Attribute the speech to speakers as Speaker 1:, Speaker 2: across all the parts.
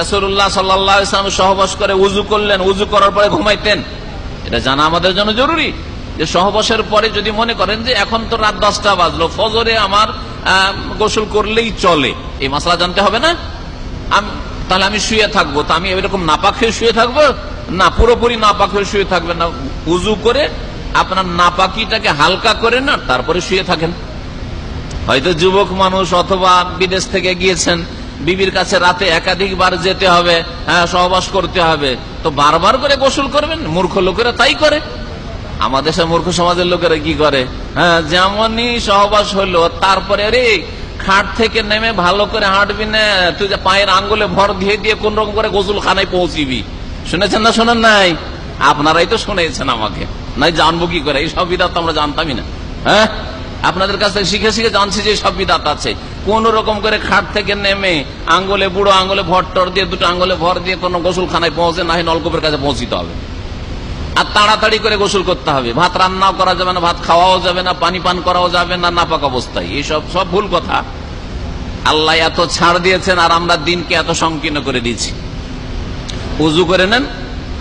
Speaker 1: রাসূলুল্লাহ সাল্লাল্লাহু আলাইহি ওয়াসাল্লাম সহবাস করে উযু করলেন, উযু করার পরে ঘুমাইতেন। এটা জানা আমাদের জন্য জরুরি যে সহবাসের পরে যদি মনে করেন যে এখন তো রাত 10টা বাজলো, ফজরে আমার গোসল করলেই চলে, এই মাসলা জানতে হবে না? তাহলে আমি শুয়ে থাকবো, তো আমি এরকম নাপাক হয়ে শুয়ে থাকবো না, পুরোপুরি নাপাক হয়ে শুয়ে থাকবেন না। উযু করে আপনার নাপাকিটাকে হালকা করে না তারপরে শুয়ে থাকেন। হয়তো যুবক মানুষ অথবা বিদেশ থেকে গিয়েছেন, বিবির কাছে রাতে একাধিকবার যেতে হবে, সহবাস করতে হবে, তো বারবার করে গোসল করবেন? মূর্খ লোকেরা তাই করে। আমাদের দেশের মূর্খ সমাজের লোকেরা কি করে, যেমনই সহবাস হলো তারপরে রে খাট থেকে নেমে ভালো করে হাঁটবি না, তুই যে পায়ের আঙ্গুলে ভর দিয়ে দিয়ে কোন রকম করে গোসলখানায় পৌঁছিবি। শুনেছেন না শোনেন নাই? আপনারাই তো শুনেছেন, আমাকে নাই জানবো কি করে? এই সব বিধাত আমরা জানতামই না। আপনাদের কাছ থেকে শিখে শিখে জানছি যে সব বিধাত আছে। কোন রকম করে খাট থেকে নেমে আঙ্গুলে, বুড়ো আঙ্গুলে ভর টর দিয়ে, দুটো আঙ্গুলে ভর দিয়ে কোন গোসলখানায় পৌঁছে না, নলকূপের কাছে পৌঁছিতে হবে। আর তাড়াতাড়ি করে গোসল করতে হবে। ভাত রান্নাও করা যাবে না, ভাত খাওয়াও যাবে না, পানি পান করাও যাবে না নাপাক অবস্থায়। এইসব সব ভুল কথা। আল্লাহ এত ছাড় দিয়েছেন আর আমরা দিনকে এত সংকীর্ণ করে দিয়েছি। উযু করে নেন,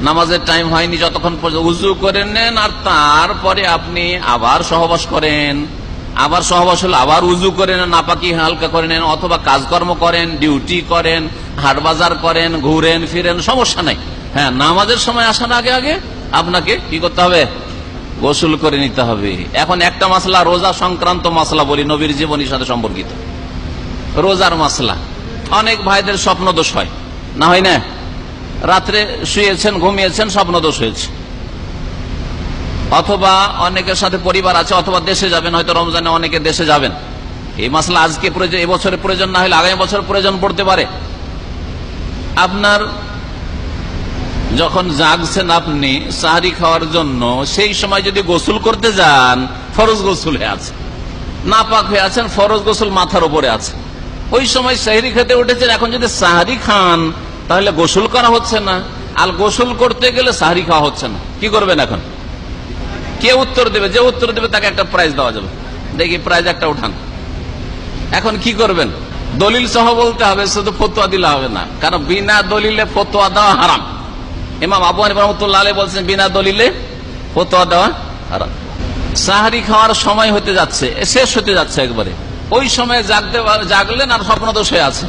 Speaker 1: নামাজের টাইম হয়নি যতক্ষণ পর্যন্ত উযু করে নেন, আর তারপরে আপনি আবার সহবাস করেন। আবার সহবাস হলে আবার উযু করে নেন, নাপাকি হালকা করে নেন, অথবা কাজকর্ম করেন, ডিউটি করেন, হাট বাজার করেন, ঘুরেন ফিরেন, সমস্যা নাই। নামাজের সময় আসার আগে আগে আপনাকে কি করতে হবে? গোসল করে নিতে হবে। এখন একটা মাসলা, রোজা সংক্রান্ত মাসলা বলি, নবীর জীবনীর সাথে সম্পর্কিত রোজার মাসলা। অনেক ভাইদের স্বপ্ন দোষ হয়, না হয় না? রাত্রে শুয়েছেন, ঘুমিয়েছেন, স্বপ্ন দোষ হয়েছে, অথবা অনেকের সাথে পরিবার আছে, অথবা দেশে যাবেন, হয়তো রমজানে অনেকে দেশে যাবেন। এই মাসলা আজকে প্রয়োজন, এবছরে প্রয়োজন না হলে আগামী বছর প্রয়োজন পড়তে পারে। আপনার যখন জাগছেন আপনি সাহরি খাওয়ার জন্য, সেই সময় যদি গোসল করতে যান, ফরজ গোসল হয়ে আছে, নাপাক হয়ে আছেন, ফরজ গোসল মাথার উপরে আছে, ওই সময় সাহরি খেতে উঠেছেন, এখন যদি সাহরি খান তাহলে গোসল করা হচ্ছে না, আর গোসল করতে গেলে সাহরি খাওয়া হচ্ছে না, কি করবেন এখন? কে উত্তর দেবে? যে উত্তর দেবে তাকে একটা প্রাইজ দেওয়া যাবে। দেখি প্রাইজ একটা উঠান। এখন কি করবেন? দলিল সহ বলতে হবে, শুধু ফতোয়া দিলে হবে না, কারণ বিনা দলিলে ফতোয়া দেওয়া হারাম। ইমাম আবু হানিফা রাহমাতুল্লাহ আলাইহি বলছেন বিনা দলিলে ফতোয়া দেওয়া হারাম। সাহরি খাওয়ার সময় হতে যাচ্ছে, শেষ হতে যাচ্ছে একবারে, ওই সময় জাগলেন আর স্বপ্ন দোষ হয়ে আছে,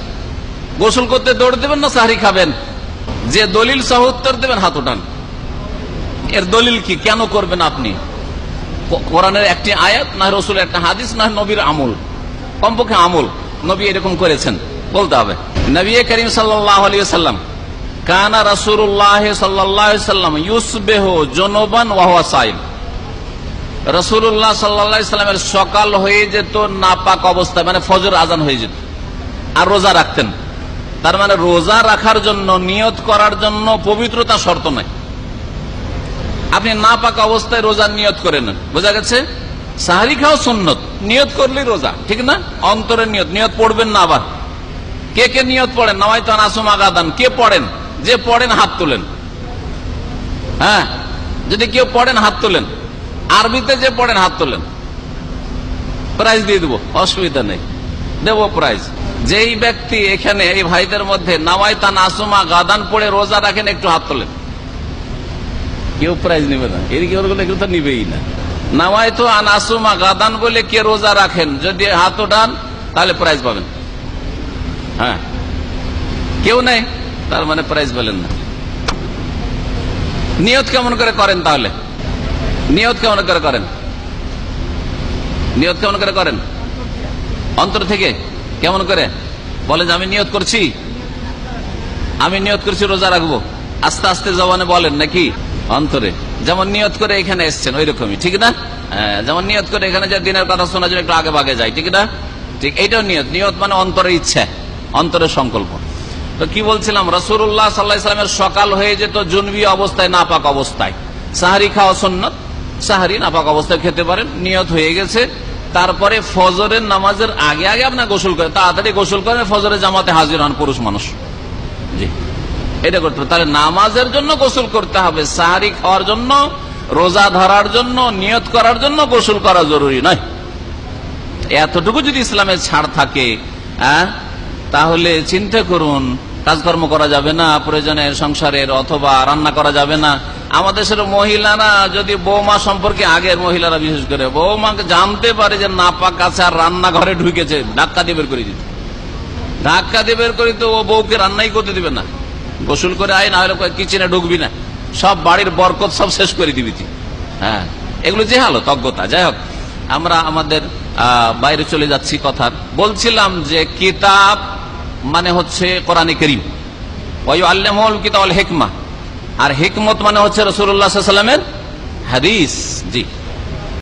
Speaker 1: গোসল করতে দৌড় দেবেন না সাহরি খাবেন? যে দলিল সহ উত্তর দেবেন হাত উঠান। এর দলিল কি? কেন করবেন আপনি? কোরআনের একটি আয়াত, না রাসূলের একটা হাদিস, না নবীর আমল, কমপক্ষে আমল নবী এরকম করেছেন বলতে হবে। নবী করিম সাল্লাল্লাহু আলাইহি ওয়াসাল্লাম কানা রাসূলুল্লাহ সাল্লাল্লাহু আলাইহি ওয়াসাল্লাম ইউসবিহু জুনুবান ওয়া হুয়া সাইম। রাসূলুল্লাহ সাল্লাল্লাহু আলাইহি ওয়াসাল্লামের সকাল হয়ে যেত নাপাক অবস্থায়, মানে ফজর আজান হয়ে যেত, আর রোজা রাখতেন। তার মানে রোজা রাখার জন্য, নিয়ত করার জন্য পবিত্রতা শর্ত নাই। আপনি নাপাক অবস্থায় রোজার নিয়ত করে নেন, বোঝা গেছে? সাহরি খাওয়া সুন্নত, নিয়ত করলেই রোজা, ঠিক না? অন্তরের নিয়ত, নিয়ত পড়বেন না। আবার কে কে নিয়ত পড়েন? নাওয়াইতু আন আসুমা গাদান, কে পড়েন? যে পড়েন হাত তোলেন। যদি কেউ পড়েন হাত তোলেন, আরবিতে যে পড়েন হাত তোলেন, প্রাইজ দিয়ে দেবো, অসুবিধা নেই, দেবো প্রাইজ। যেই ব্যক্তি এখানে এই ভাইদের মধ্যে নাওয়াইতু আন আসুমা গাদান পড়ে রোজা রাখেন, একটু হাত তোলেন। কেউ প্রাইজ নেবে না, এদিকে এগুলো তো নিবেই না। নাওয়াইতু আন আসুমা গাদান বলে কে রোজা রাখেন, যদি হাত ওঠান তাহলে প্রাইজ পাবেন। কেউ নেই, তার মানে প্রাইজ পেলেন না। নিয়ত কেমন করে করেন তাহলে? নিয়ত কেমন করে করেন? নিয়ত কেমন করে করেন? অন্তর থেকে। কেমন করে বলেন যে আমি নিয়ত করছি, আমি নিয়ত করছি রোজা রাখবো, আস্তে আস্তে জবানে বলেন নাকি অন্তরে? যেমন নিয়ত করে এখানে এসছেন ওই রকমই, ঠিক না? যেমন নিয়ত করে এখানে যে দিনের কথা শোনার জন্য একটু আগে ভাগে যায়, ঠিক না? ঠিক এইটাও নিয়ত। নিয়ত মানে অন্তরের ইচ্ছা, অন্তরের সংকল্প। তো কি বলছিলাম, রাসূলুল্লাহ সাল্লাল্লাহু আলাইহি ওয়াসাল্লামের সকাল হয়ে যেত জুনবি অবস্থায়, নাপাক অবস্থায়। সাহরি খাওয়া সুন্নাত, সাহরি নাপাক অবস্থায় খেতে পারেন, নিয়ত হয়ে গেছে। তারপরে ফজরের নামাজের আগে আগে আপনার গোসল করেন, তাড়াতাড়ি গোসল করেন, ফজরের জামাতে হাজির হন পুরুষ মানুষ। জি, এটা করতে হবে। তাহলে নামাজের জন্য গোসল করতে হবে, সাহরি খাওয়ার জন্য, রোজা ধরার জন্য, নিয়ত করার জন্য গোসল করা জরুরি নয়। এতটুকু যদি ইসলামের ছাড় থাকে, তাহলে চিন্তা করুন কাজকর্ম করা যাবে না, প্রয়োজনের সংসারের অথবা রান্না করা যাবে না। আমাদের দেশের মহিলারা যদি বৌমা সম্পর্কে, আগের মহিলারা বিশেষ করে বৌমাকে জানতে পারে যে নাপাক আছে আর রান্নাঘরে ঢুকেছে, ধাক্কা দিয়ে বের করে দিত। ধাক্কা দিয়ে বের করে তো ও বউকে রান্নাই করতে দিবে না, গোসল করে আয়, না হলে কিচেনে ঢুকবি না, সব বাড়ির বরকত সব শেষ করে দিবি তুই। হ্যাঁ, এগুলো যে হালত অজ্ঞতা। যাই হোক, আমরা আমাদের বাইরে চলে যাচ্ছি কথার। বলছিলাম যে কিতাব মানে হচ্ছে কোরআনে কারীম, ওয়ায়ুআল্লিমুল কিতাব ওয়াল হিকমা, আর হিকমত মানে হচ্ছে রাসূলুল্লাহ সাল্লাল্লাহু আলাইহি ওয়াসাল্লামের হাদিস। জি।